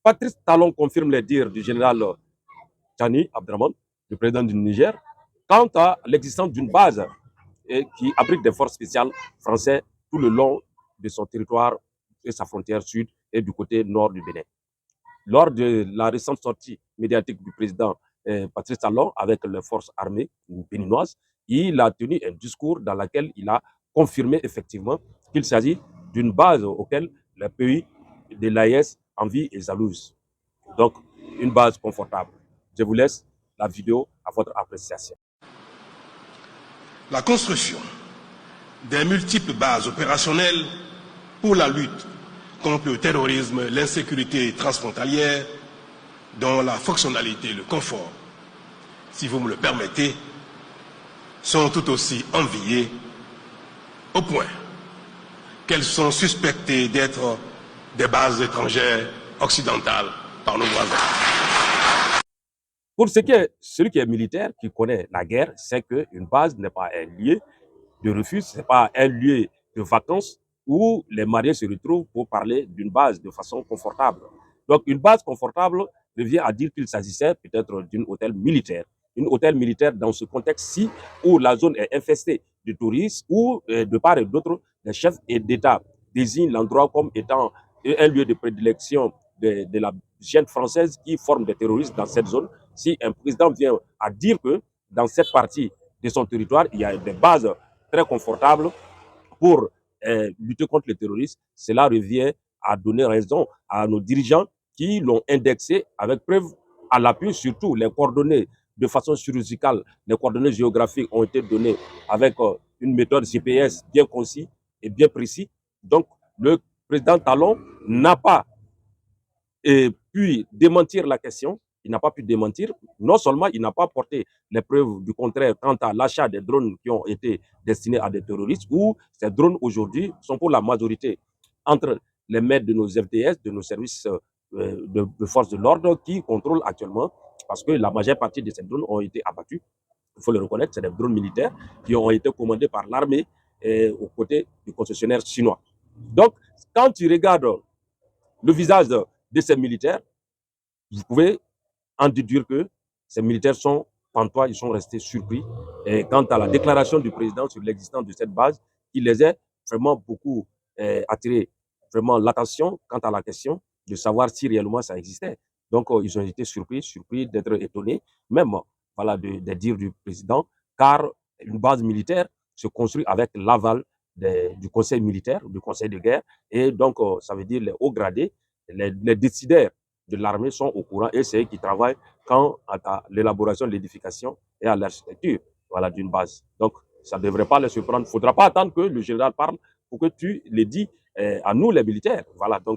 Patrice Talon confirme les dires du général Tchani Abdraman, le président du Niger, quant à l'existence d'une base qui abrite des forces spéciales françaises tout le long de son territoire et sa frontière sud et du côté nord du Bénin. Lors de la récente sortie médiatique du président Patrice Talon avec les forces armées béninoises, il a tenu un discours dans lequel il a confirmé effectivement qu'il s'agit d'une base auquel les pays de l'AES envient et jalousent. Donc, une base confortable. Je vous laisse la vidéo à votre appréciation. La construction des multiples bases opérationnelles pour la lutte contre le terrorisme, l'insécurité transfrontalière, dont la fonctionnalité et le confort, si vous me le permettez, sont tout aussi enviés au point qu'elles sont suspectées d'être des bases étrangères occidentales par nos voisins. Pour celui qui est militaire, qui connaît la guerre, sait qu'une base n'est pas un lieu de refuge, ce n'est pas un lieu de vacances où les mariés se retrouvent pour parler d'une base de façon confortable. Donc une base confortable revient à dire qu'il s'agissait peut-être d'une hôtel militaire. Une hôtel militaire dans ce contexte-ci où la zone est infestée de touristes, où de part et d'autre, les chefs d'État désignent l'endroit comme étant un lieu de prédilection de la chaîne française qui forme des terroristes dans cette zone. Si un président vient à dire que dans cette partie de son territoire, il y a des bases très confortables pour lutter contre les terroristes, cela revient à donner raison à nos dirigeants qui l'ont indexé avec preuve à l'appui, surtout les coordonnées de façon chirurgicale, les coordonnées géographiques ont été données avec une méthode GPS bien concise et bien précise. Donc, le président Talon n'a pas pu démentir la question, il n'a pas pu démentir. Non seulement il n'a pas porté les preuves du contraire quant à l'achat des drones qui ont été destinés à des terroristes, où ces drones aujourd'hui sont pour la majorité entre les maîtres de nos FDS, de nos services de forces de l'ordre qui contrôlent actuellement, parce que la majeure partie de ces drones ont été abattus. Il faut le reconnaître, c'est des drones militaires qui ont été commandés par l'armée aux côtés du concessionnaire chinois. Donc, quand tu regardes le visage de ces militaires, vous pouvez en déduire que ces militaires sont pantois, ils sont restés surpris. Et quant à la déclaration du président sur l'existence de cette base, qui les a vraiment beaucoup attiré vraiment l'attention quant à la question de savoir si réellement ça existait. Donc, ils ont été surpris d'être étonnés, même voilà, des dires du président, car une base militaire se construit avec l'aval du conseil militaire, du conseil de guerre, et donc ça veut dire les hauts gradés, les décideurs de l'armée sont au courant et c'est eux qui travaillent quant à l'élaboration, l'édification et à l'architecture voilà, d'une base. Donc, ça ne devrait pas les surprendre. Il ne faudra pas attendre que le général parle pour que tu les dis à nous, les militaires. Voilà, donc